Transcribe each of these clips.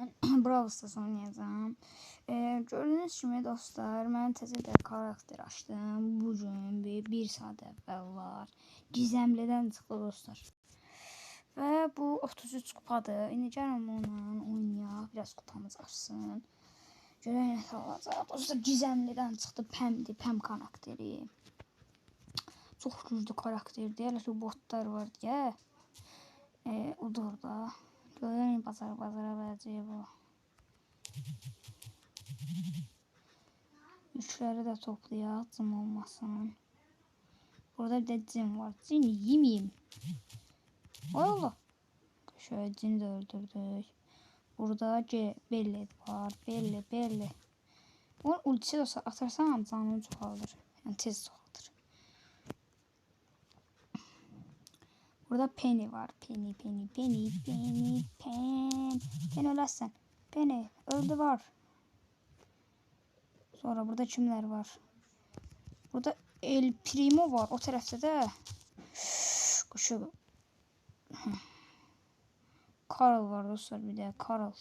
mən Brawl Stars oynayacağım. Gördüyünüz kimi dostlar, mən təzə bir karakter açdım. Bu gün bir saat əvvəl var. Gizemlidən çıxdı dostlar. Və bu 33 kupadır. İndi gəlin onunla oynayaq. Biraz kupamız artsın. Görək nə olacaq. Dostlar, Gizemlidən çıxdı. Pəmdir, Pəm karakteri. Çox güclü karakterdir. Hələ ki botlar var deyə. Odur da. Görək bazara biləcək bu. Yükləri də toplayaq, cim olmasın. Burada bir də cim var. Cini yemeyeyim. Allah. Şöyle cini de öldürdük. Burada Belli var. Belli. Onun ultisi de atarsam canını çoxaldır. Yani tez çoxaldır. Burada Penny var. Penny. Penny öləsən. Penny öldü var. Sonra burada kimler var? Burada El Primo var. O tarafta da şu Carl var dostlar, bir de Carl.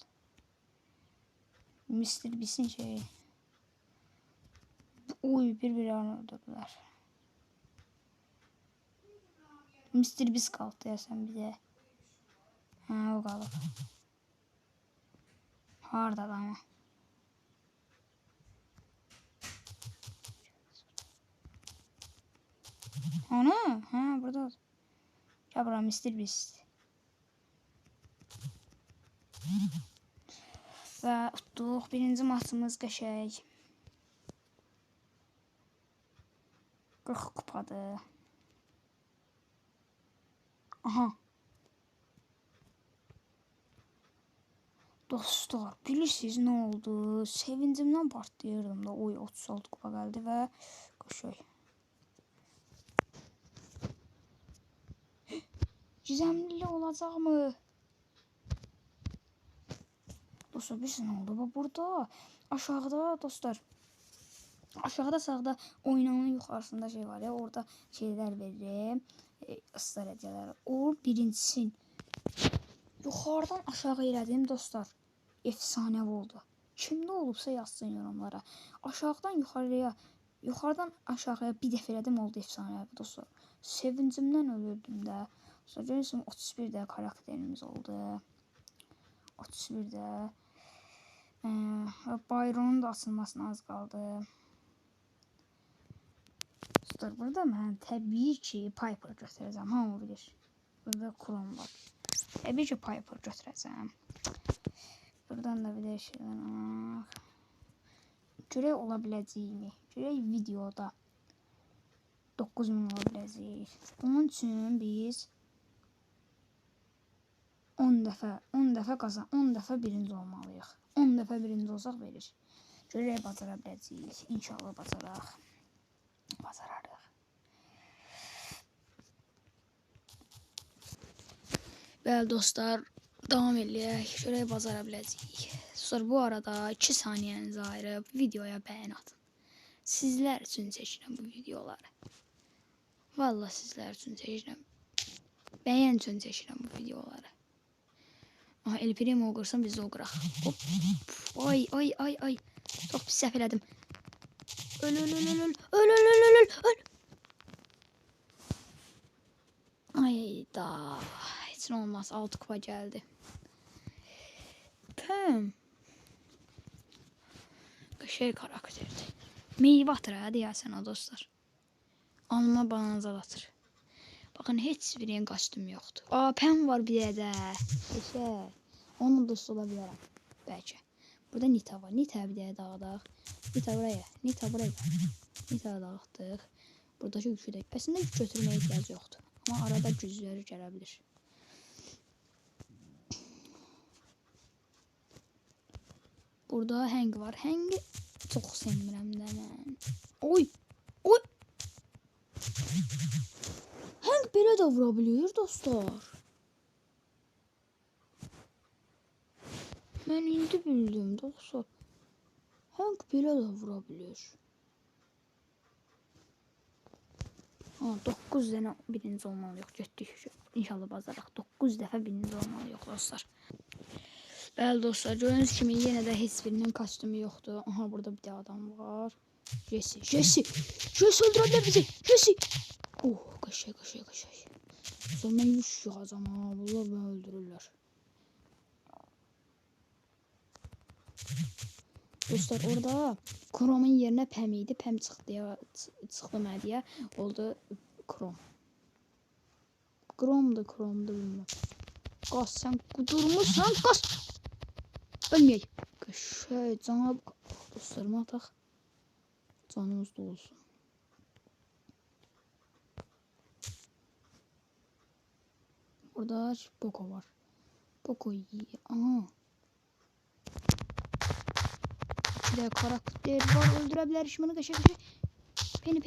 Mr. Beast'in şeyi. Oy, birbirlerini öldürdüler. Mr. Beast kalktı ya sen bir de. Ha, o kalır. Harda da ama. Ana, ha burada. Ya bura Mr. Beast. Və tutduq. Birinci maçımız qəşəng. 40 kupadır. Aha. Dostlar, bilirsiniz nə oldu? Sevincimdən partlayırdım da. Oy, 36 kupa gəldi və qəşəng. Gizemli olacaq mı? Dostlar, bilirsiniz nə oldu? Burada aşağıda dostlar. Aşağıda sağda oynanın yuxarısında şey var ya, orada şeyler verir, ısrar edəcəklər. O birincisin. Yuxarıdan aşağı elədim dostlar. Efsanəvi oldu. Kimdə olubsa yazsın yorumlara. Aşağıdan yuxarıya, yuxarıdan aşağıya bir dəfə elədim, oldu efsanəvi dostlar. Sevincimdən ölürdüm də. Sonra görürsün 31 də karakterimiz oldu. 31 də. Bayronun da açılmasına az qaldı. Dostlar, burada mən təbii ki Piper götürəcəm. Hamı bilir. Burada Kron var. Təbii ki Piper götürəcəm. Buradan da bir də şeyler. Görək ola biləcəyimi. Görək videoda 9000 ola biləcəyik. Onun üçün biz 10 dəfə birinci olmalıyıq. 10 dəfə birinci olsaq verir. Görək bacara biləcəyik. İnşallah bacaraq. Bacararıq. Bəli dostlar, davam eləyək. Görək bacara biləcəyik. Dostlar, bu arada 2 saniyənizi ayırıb videoya bəyən atın. Sizlər üçün çəkirəm bu videoları. Vallahi sizlər üçün çəkirəm. Bəyən üçün çəkirəm bu videoları. Aha, El Primo qırsam biz də o qıraq. Hop. Ay. Çox pis səhv elədim. Öl. Ay da. Heç nə olmaz. 6 kupa gəldi. Pəm. Qəşəng karakterdir. Meyvə atır ha deyəsən o dostlar. Alma bananzal atır. Bakın heç birinin kostyum yoxdur. Pəm var bir də. Qəşəng. Onun dostu ola bilərəm. Bəlkə. Burada Nita var. Nita bir də dağıdaq. Nita buraya. Nita dağıtdıq. Buradakı yükü də. Əslində yük götürməyə ehtiyac yoxdur. Amma arada gücləri gələ bilir. Burada Hank var. Hank'i çox sevmirəm də mən. Oy. Hank belə də vura bilir dostlar. Mən indi bildim dostlar. Hank belə də vura bilir. 9 dənə birinci olmalıyıq. Getdik. İnşallah bacaraq. 9 dəfə birinci olmalıyıq dostlar. Bəli dostlar, gördüyünüz kimi yenə də heç birinin kostyumu yoxdur. Aha, burada bir tane adam var. Jesse öldürə bilər bizi. Jesse. Oh, qaşay. Sonra mən yüz yığacam ha. Bunlar beni öldürürlər. Dostlar, orada Chrome'un yerine Pam idi. Pam çıxdı mənə deyə. Oldu Chrome. Chrome'dur bilmem. Qas, sen kudurmuşsan qas. Ölmeyek. Şey, cana dostlarıma ataq. Canımız da olsun. Burada Boko var. Boko iyi. Aha. Bir de karakter var. Öldürebilir. Şimdi kaşa. Penny.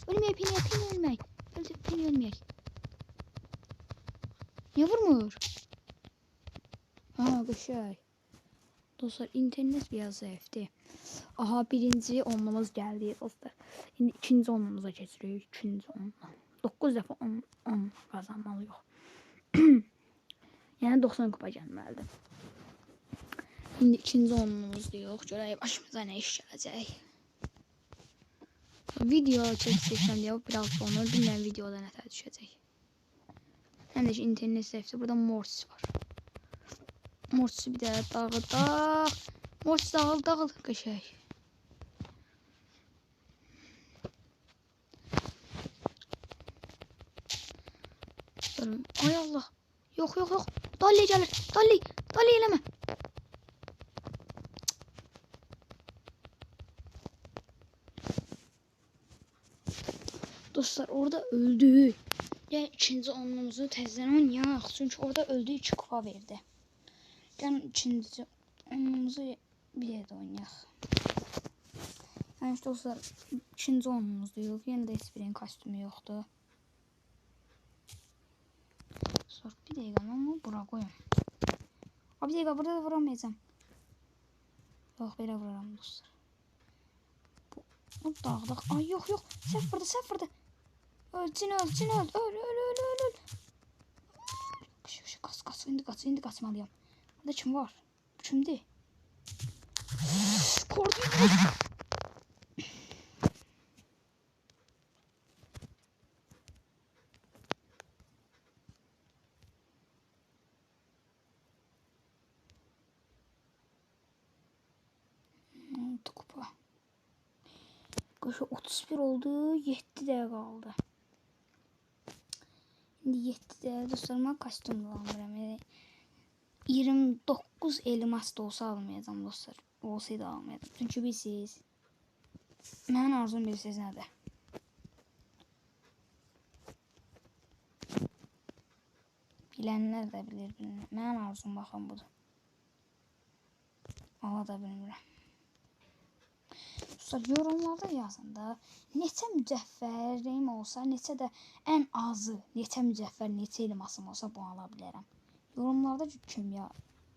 Ölmeyek. Penny ölmeyek. Penny ölmeyek. Niye vurmuyor? Ha, kaşay. Dostlar, internet biraz zayıftı. Aha, birinci onlumuz geldi dostlar. Şimdi ikinci onlumuza geçiriyoruz. İkinci onlu. 9 defa 10 kazanmalı yok. Yani 90 kupa gelmelidir. Şimdi ikinci onlumuz da yok. Görək başımıza ne iş gələcək. Video çeksem diye biraz sonra bilmem videoda ne tər düşəcək. Hem de internet zayıftı. Burada Mortis var. Mortis'i bir de dağıl. Mortis dağıl. Kaşay. Ay Allah. Yok. Dolly gelir. Dolly eleme. Dostlar, orada öldü. Yani ikinci onlumuzu tezden oynayaq. Çünkü orada öldü, 2 kupa verdi. Yani ikinci onlumuzu bir yerde oynayaq. Yani işte dostlar, ikinci onlumuzda yok. Yine de hiçbirinin kostyumu yoktu. Sonra bir dakika, ama bura koyun. Abi bir dakika, burada da vuramayacağım. Yok, böyle vururam dostlar. Bu dağda. Ay yok. Səhv vurdu. Öl. Öl. Kaç. İndi kaçmalıyım. Burada kim var? Kimdi? Korktum. Kupa. Koşu 31 oldu. 7 dəqiqə qaldı. Şimdi 7 dəqiqə dostlarıma kostyum alıram. 29 elmas da olsa almayacağım dostlar. Olsaydı almayacağım. Çünkü bilsiz. Mənim arzum bilsiz nədir? Bilənlər də bilir. Mənim arzum baxın budur. Ala da bilmirəm. Yorumlarda yazın da neçə mücəffərim olsa, neçə də ən azı, neçə mücəffər, neçə elmasım olsa bunu ala bilərəm. Yorumlarda kim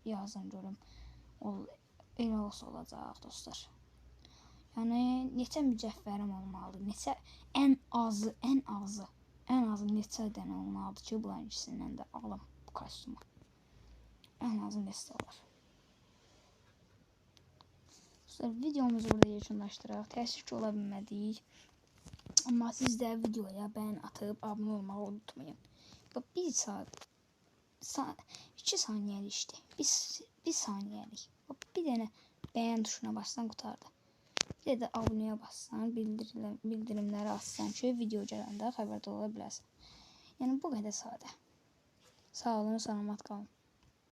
yazın görüm. Elə olsa olacaq dostlar. Yəni neçə mücəffərim olmalıdır, neçə ən azı neçə dənə olmalıdır ki, bunların ikisindən də alım bu kostyumu. Ən azı neçə olar. Videomuzu burada yekunlaşdıraq. Təəssüf ki, ola bilmədik. Amma siz də videoya bəyən atıb abunə olmağı unutmayın. 1 saat 2 saniyəlik işdir. 1 saniyəlik. Bir dənə bəyən tuşuna bassan qutardı. Bir də abunəyə bassan, bildirimləri açsan ki, video gələndə xəbərdar ola biləsən. Yəni bu qədər sadə. Sağ olun, salamat qalın.